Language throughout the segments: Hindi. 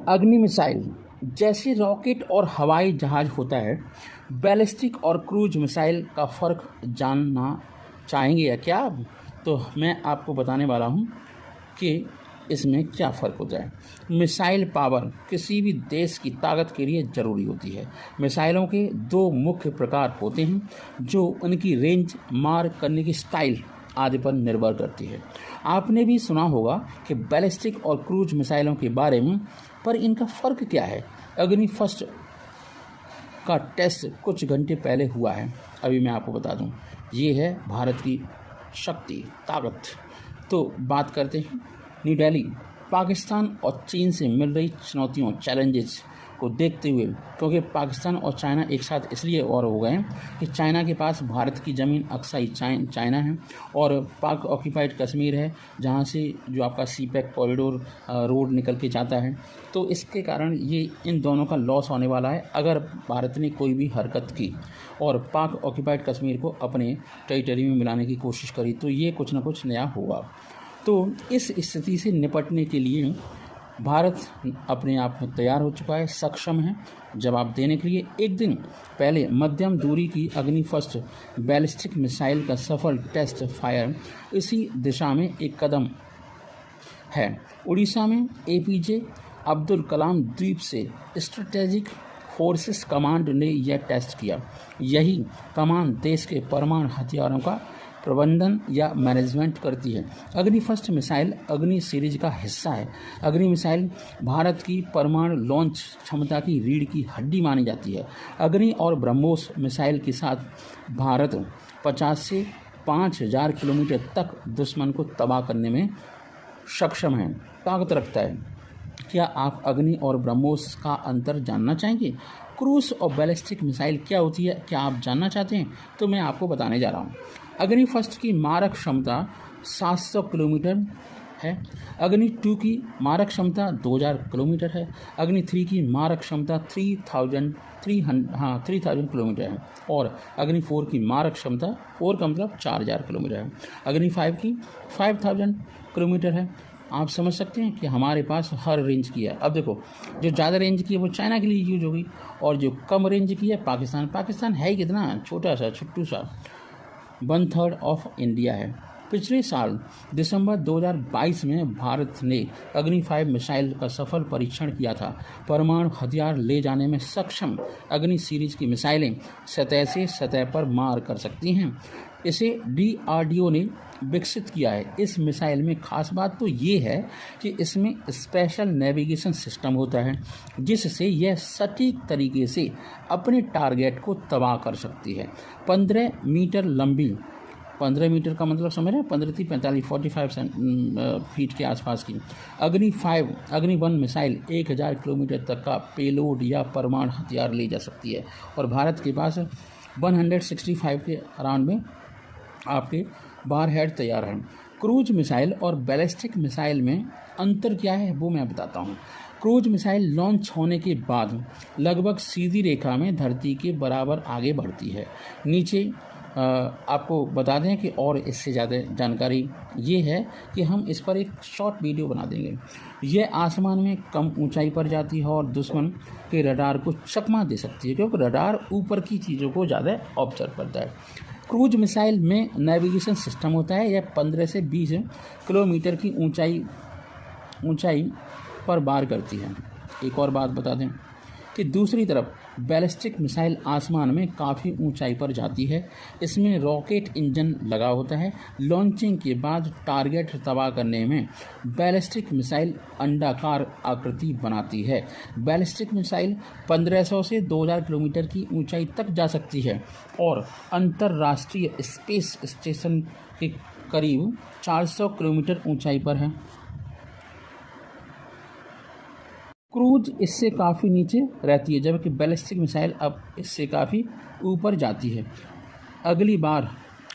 अग्नि मिसाइल जैसे रॉकेट और हवाई जहाज होता है, बैलिस्टिक और क्रूज मिसाइल का फ़र्क जानना चाहेंगे या क्या आप? तो मैं आपको बताने वाला हूँ कि इसमें क्या फ़र्क होता है। मिसाइल पावर किसी भी देश की ताकत के लिए ज़रूरी होती है। मिसाइलों के दो मुख्य प्रकार होते हैं जो उनकी रेंज, मार करने की स्टाइल आदि पर निर्भर करती है। आपने भी सुना होगा कि बैलिस्टिक और क्रूज मिसाइलों के बारे में, पर इनका फ़र्क क्या है? अग्नि फर्स्ट का टेस्ट कुछ घंटे पहले हुआ है, अभी मैं आपको बता दूं। ये है भारत की शक्ति, ताकत। तो बात करते हैं न्यू दिल्ली। पाकिस्तान और चीन से मिल रही चुनौतियों, चैलेंजेस को देखते हुए, क्योंकि पाकिस्तान और चाइना एक साथ इसलिए और हो गए हैं कि चाइना के पास भारत की ज़मीन अक्साई चाइना है और पाक ऑक्यूपाइड कश्मीर है, जहाँ से जो आपका सी पैक कॉरिडोर रोड निकल के जाता है। तो इसके कारण ये इन दोनों का लॉस होने वाला है अगर भारत ने कोई भी हरकत की और पाक ऑक्यूपाइड कश्मीर को अपने टेरिटरी में मिलाने की कोशिश करी, तो ये कुछ ना कुछ नया होगा। तो इस स्थिति से निपटने के लिए भारत अपने आप में तैयार हो चुका है, सक्षम है जवाब देने के लिए। एक दिन पहले मध्यम दूरी की अग्नि फर्स्ट बैलिस्टिक मिसाइल का सफल टेस्ट फायर इसी दिशा में एक कदम है। उड़ीसा में एपीजे अब्दुल कलाम द्वीप से स्ट्रेटेजिक फोर्सेस कमांड ने यह टेस्ट किया। यही कमांड देश के परमाणु हथियारों का प्रबंधन या मैनेजमेंट करती है। अग्नि फर्स्ट मिसाइल अग्नि सीरीज का हिस्सा है। अग्नि मिसाइल भारत की परमाणु लॉन्च क्षमता की रीढ़ की हड्डी मानी जाती है। अग्नि और ब्रह्मोस मिसाइल के साथ भारत 50 से 5000 किलोमीटर तक दुश्मन को तबाह करने में सक्षम है, ताकत रखता है। क्या आप अग्नि और ब्रह्मोस का अंतर जानना चाहेंगे? क्रूज और बैलिस्टिक मिसाइल क्या होती है, क्या आप जानना चाहते हैं? तो मैं आपको बताने जा रहा हूँ। अग्नि फर्स्ट की मारक क्षमता 700 किलोमीटर है। अग्नि 2 की मारक क्षमता 2000 किलोमीटर है। अग्नि 3 की मारक क्षमता 3000 किलोमीटर है और अग्नि 4 की मारक क्षमता 4 का मतलब 4000 किलोमीटर है। अग्नि 5 की 5000 किलोमीटर है। आप समझ सकते हैं कि हमारे पास हर रेंज की है। अब देखो, जो ज़्यादा रेंज की है वो चाइना के लिए यूज होगी और जो कम रेंज की है पाकिस्तान है ही कितना छोटा सा, छुट्टू सा, 1/3 ऑफ इंडिया है। पिछले साल दिसंबर 2022 में भारत ने अग्नि 5 मिसाइल का सफल परीक्षण किया था। परमाणु हथियार ले जाने में सक्षम अग्नि सीरीज की मिसाइलें सतह से सतह पर मार कर सकती हैं। इसे DRDO ने विकसित किया है। इस मिसाइल में खास बात तो ये है कि इसमें स्पेशल नेविगेशन सिस्टम होता है जिससे यह सटीक तरीके से अपने टारगेट को तबाह कर सकती है। 15 मीटर लंबी, 15 मीटर का मतलब समझ रहे हैं, 15-45 फीट के आसपास की अग्नि 1 मिसाइल 1000 किलोमीटर तक का पेलोड या परमाणु हथियार ले जा सकती है और भारत के पास 165 के अराउंड में आपके बार हेड तैयार हैं। क्रूज मिसाइल और बैलिस्टिक मिसाइल में अंतर क्या है वो मैं बताता हूँ। क्रूज मिसाइल लॉन्च होने के बाद लगभग सीधी रेखा में धरती के बराबर आगे बढ़ती है। नीचे आपको बता दें कि और इससे ज़्यादा जानकारी ये है कि हम इस पर एक शॉर्ट वीडियो बना देंगे। यह आसमान में कम ऊंचाई पर जाती है और दुश्मन के रडार को चकमा दे सकती है, क्योंकि रडार ऊपर की चीज़ों को ज़्यादा ऑब्जर्व करता है। क्रूज मिसाइल में नेविगेशन सिस्टम होता है। यह 15 से 20 किलोमीटर की ऊंचाई पर वार करती है। एक और बात बता दें कि दूसरी तरफ बैलिस्टिक मिसाइल आसमान में काफ़ी ऊंचाई पर जाती है। इसमें रॉकेट इंजन लगा होता है। लॉन्चिंग के बाद टारगेट तबाह करने में बैलिस्टिक मिसाइल अंडाकार आकृति बनाती है। बैलिस्टिक मिसाइल 1500 से 2000 किलोमीटर की ऊंचाई तक जा सकती है और अंतर्राष्ट्रीय स्पेस स्टेशन के करीब 400 किलोमीटर ऊंचाई पर है। क्रूज इससे काफ़ी नीचे रहती है, जबकि बैलिस्टिक मिसाइल अब इससे काफ़ी ऊपर जाती है। अगली बार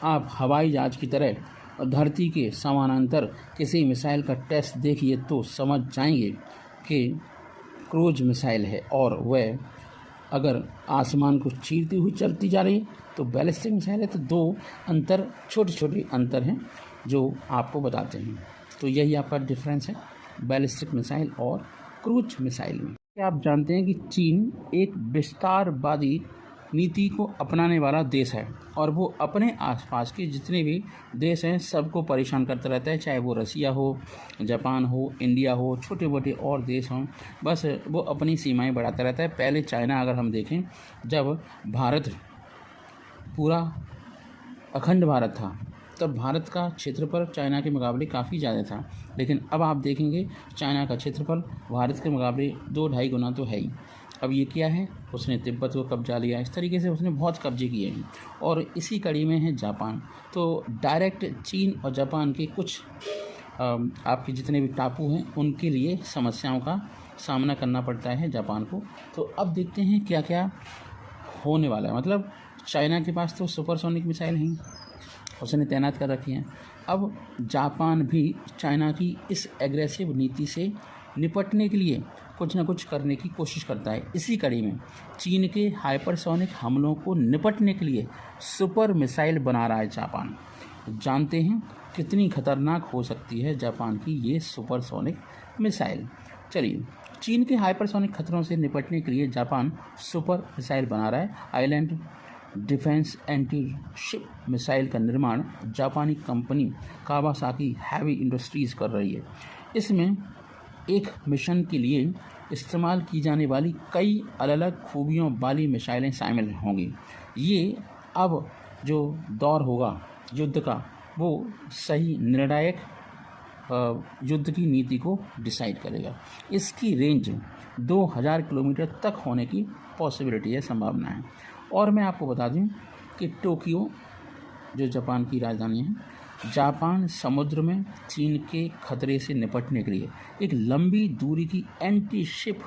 आप हवाई जहाज की तरह धरती के समानांतर किसी मिसाइल का टेस्ट देखिए तो समझ जाएंगे कि क्रूज मिसाइल है और वह अगर आसमान को चीरती हुई चलती जा रही है तो बैलिस्टिक मिसाइल है। तो दो छोटे अंतर हैं जो आपको बताते हैं। तो यही आपका डिफरेंस है बैलिस्टिक मिसाइल और क्रूज मिसाइल में। क्या आप जानते हैं कि चीन एक विस्तारवादी नीति को अपनाने वाला देश है और वो अपने आसपास के जितने भी देश हैं सबको परेशान करता रहता है, चाहे वो रसिया हो, जापान हो, इंडिया हो, छोटे मोटे और देश हों, बस वो अपनी सीमाएं बढ़ाता रहता है। पहले चाइना अगर हम देखें, जब भारत पूरा अखंड भारत था तब भारत का क्षेत्रफल चाइना के मुकाबले काफ़ी ज़्यादा था, लेकिन अब आप देखेंगे चाइना का क्षेत्रफल भारत के मुकाबले 2-2.5 गुना तो है ही। अब ये क्या है, उसने तिब्बत को कब्जा लिया, इस तरीके से उसने बहुत कब्जे किए हैं। और इसी कड़ी में है जापान। तो डायरेक्ट चीन और जापान के कुछ आपके जितने भी टापू हैं उनके लिए समस्याओं का सामना करना पड़ता है जापान को। तो अब देखते हैं क्या क्या होने वाला है। मतलब चाइना के पास तो सुपरसोनिक मिसाइल हैं, उसने तैनात कर रखी हैं। अब जापान भी चाइना की इस एग्रेसिव नीति से निपटने के लिए कुछ ना कुछ करने की कोशिश करता है। इसी कड़ी में चीन के हाइपरसोनिक हमलों को निपटने के लिए सुपर मिसाइल बना रहा है जापान। जानते हैं कितनी खतरनाक हो सकती है जापान की ये सुपरसोनिक मिसाइल। चलिए, चीन के हाइपरसोनिक खतरों से निपटने के लिए जापान सुपर मिसाइल बना रहा है। Island defence anti ship missile का निर्माण जापानी कंपनी कावासाकी हैवी इंडस्ट्रीज़ कर रही है। इसमें एक मिशन के लिए इस्तेमाल की जाने वाली कई अलग अलग खूबियों वाली मिसाइलें शामिल होंगी। ये अब जो दौर होगा युद्ध का, वो सही निर्णायक युद्ध की नीति को डिसाइड करेगा। इसकी रेंज 2000 किलोमीटर तक होने की पॉसिबिलिटी है, संभावना है। और मैं आपको बता दूं कि टोक्यो जो जापान की राजधानी है, जापान समुद्र में चीन के खतरे से निपटने के लिए एक लंबी दूरी की एंटी शिप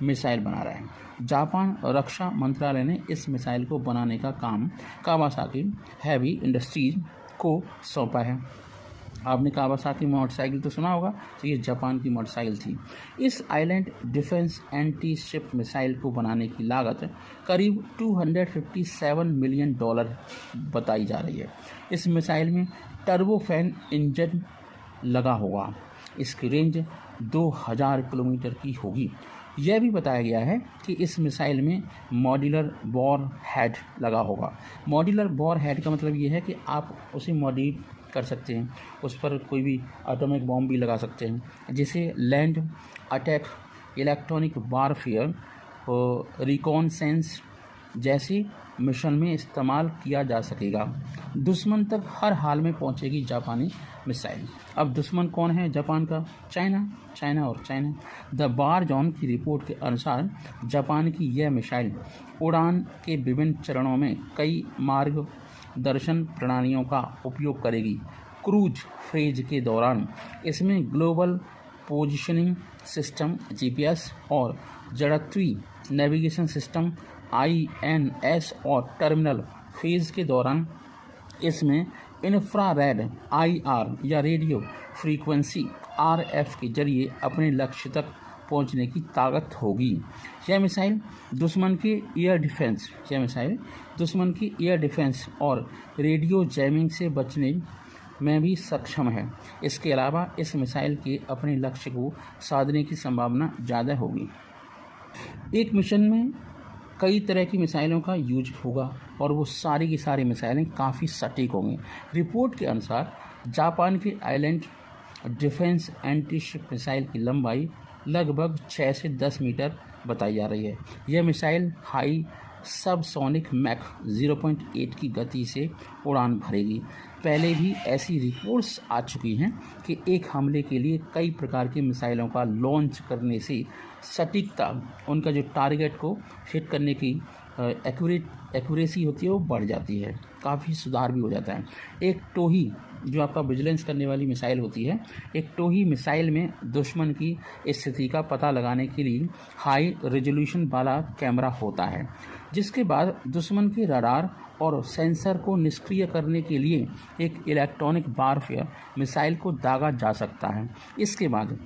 मिसाइल बना रहा है। जापान रक्षा मंत्रालय ने इस मिसाइल को बनाने का काम कावासाकी हैवी इंडस्ट्रीज को सौंपा है। आपने कावासाकी मोटरसाइकिल तो सुना होगा, तो ये जापान की मोटरसाइकिल थी। इस island defence anti ship missile को बनाने की लागत करीब $257 मिलियन बताई जा रही है। इस मिसाइल में टर्बोफैन इंजन लगा होगा। इसकी रेंज 2000 किलोमीटर की होगी। यह भी बताया गया है कि इस मिसाइल में मॉड्यूलर वॉर हेड लगा होगा। मॉड्यूलर वॉर हेड का मतलब ये है कि आप उसे मॉडिफाई कर सकते हैं, उस पर कोई भी एटॉमिक बॉम्ब भी लगा सकते हैं, जिसे लैंड अटैक, इलेक्ट्रॉनिक वारफेयर और रिकॉनसेंस जैसे मिशन में इस्तेमाल किया जा सकेगा। दुश्मन तक हर हाल में पहुंचेगी जापानी मिसाइल। अब दुश्मन कौन है जापान का? चाइना और चाइना। द वार जोन की रिपोर्ट के अनुसार जापान की यह मिसाइल उड़ान के विभिन्न चरणों में कई मार्गदर्शन प्रणालियों का उपयोग करेगी। क्रूज फेज के दौरान इसमें ग्लोबल पोजिशनिंग सिस्टम (GPS) और जड़त्वीय नेविगेशन सिस्टम (INS) और टर्मिनल फेज के दौरान इसमें इंफ्रारेड IR या रेडियो फ्रीक्वेंसी RF के जरिए अपने लक्ष्य तक पहुंचने की ताकत होगी। यह मिसाइल दुश्मन के एयर डिफेंस और रेडियो जैमिंग से बचने में भी सक्षम है। इसके अलावा इस मिसाइल के अपने लक्ष्य को साधने की संभावना ज़्यादा होगी। एक मिशन में कई तरह की मिसाइलों का यूज होगा और वो सारी की सारी मिसाइलें काफ़ी सटीक होंगी। रिपोर्ट के अनुसार जापान के island defence anti ship missile की लंबाई लगभग 6 से 10 मीटर बताई जा रही है। यह मिसाइल हाई सबसोनिक मैक 0.8 की गति से उड़ान भरेगी। पहले भी ऐसी रिपोर्ट्स आ चुकी हैं कि एक हमले के लिए कई प्रकार की मिसाइलों का लॉन्च करने से सटीकता, उनका जो टारगेट को हिट करने की एक्यूरेसी होती है वो बढ़ जाती है, काफ़ी सुधार भी हो जाता है। एक टोही जो आपका विजिलेंस करने वाली मिसाइल होती है, एक टोही मिसाइल में दुश्मन की स्थिति का पता लगाने के लिए हाई रेजोल्यूशन वाला कैमरा होता है, जिसके बाद दुश्मन के रडार और सेंसर को निष्क्रिय करने के लिए एक इलेक्ट्रॉनिक वारफेयर मिसाइल को दागा जा सकता है। इसके बाद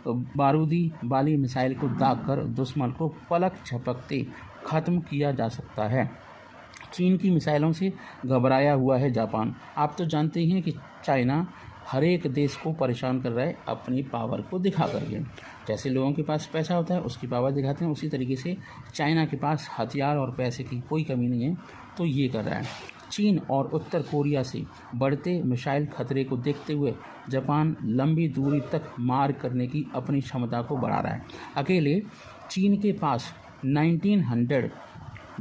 बारूदी वाली मिसाइल को दागकर दुश्मन को पलक झपकते ख़त्म किया जा सकता है। चीन की मिसाइलों से घबराया हुआ है जापान। आप तो जानते ही हैं कि चाइना हर एक देश को परेशान कर रहा है अपनी पावर को दिखा करके। जैसे लोगों के पास पैसा होता है उसकी पावर दिखाते हैं, उसी तरीके से चाइना के पास हथियार और पैसे की कोई कमी नहीं है तो ये कर रहा है। चीन और उत्तर कोरिया से बढ़ते मिसाइल खतरे को देखते हुए जापान लंबी दूरी तक मार करने की अपनी क्षमता को बढ़ा रहा है। अकेले चीन के पास 1900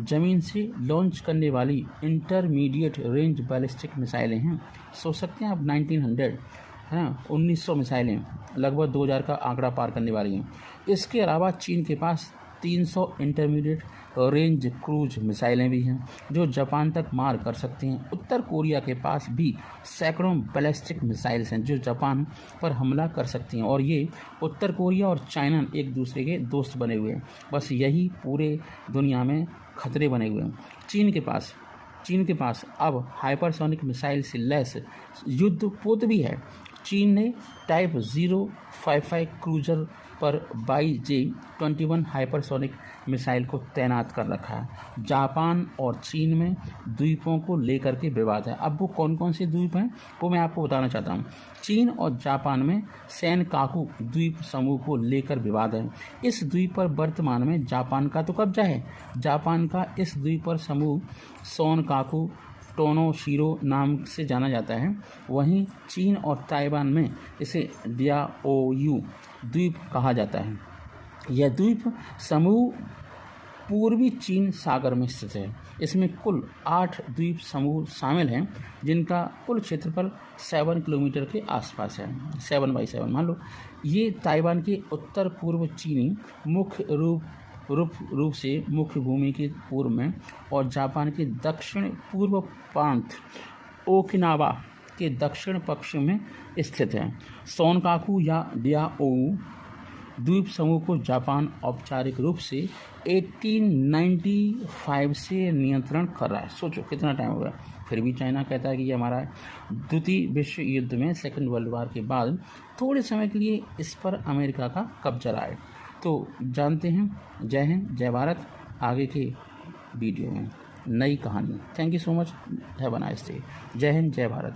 ज़मीन से लॉन्च करने वाली इंटरमीडिएट रेंज बैलिस्टिक मिसाइलें हैं। सोच सकते हैं आप 1900 है ना, 1900 मिसाइलें लगभग 2000 का आंकड़ा पार करने वाली हैं। इसके अलावा चीन के पास 300 इंटरमीडिएट रेंज क्रूज मिसाइलें भी हैं जो जापान तक मार कर सकती हैं। उत्तर कोरिया के पास भी सैकड़ों बैलिस्टिक मिसाइल्स हैं जो जापान पर हमला कर सकती हैं। और ये उत्तर कोरिया और चाइना एक दूसरे के दोस्त बने हुए हैं, बस यही पूरे दुनिया में खतरे बने हुए हैं। चीन के पास अब हाइपरसोनिक मिसाइल से लैस युद्धपोत भी है। चीन ने टाइप 055 क्रूजर पर YJ-21 हाइपरसोनिक मिसाइल को तैनात कर रखा है। जापान और चीन में द्वीपों को लेकर के विवाद है। अब वो कौन कौन से द्वीप हैं वो मैं आपको बताना चाहता हूँ। चीन और जापान में सेनकाकू द्वीप समूह को लेकर विवाद है। इस द्वीप पर वर्तमान में जापान का तो कब्जा है। जापान का इस द्वीप पर समूह सोनकाकू टोनोशिरो नाम से जाना जाता है। वहीं चीन और ताइवान में इसे डियाओयू द्वीप कहा जाता है। यह द्वीप समूह पूर्वी चीन सागर में स्थित है। इसमें कुल 8 द्वीप समूह शामिल हैं जिनका कुल क्षेत्रफल 7 किलोमीटर के आसपास है। 7x7 मान लो। ये ताइवान के उत्तर पूर्व चीनी मुख्य रूप से मुख्य भूमि के पूर्व में और जापान के दक्षिण पूर्व प्रांत ओकिनावा के दक्षिण पश्चिम में स्थित है। सोनकाकू या डियाओयू द्वीप समूह को जापान औपचारिक रूप से 1895 से नियंत्रण कर रहा है। सोचो कितना टाइम हो गया, फिर भी चाइना कहता है कि ये हमारा है। द्वितीय विश्व युद्ध में सेकेंड वर्ल्ड वॉर के बाद थोड़े समय के लिए इस पर अमेरिका का कब्जा रहा है। तो जानते हैं। जय हिंद, जय भारत। आगे के वीडियो में नई कहानी। Thank you so much. Have a nice day. जय हिंद, जय भारत।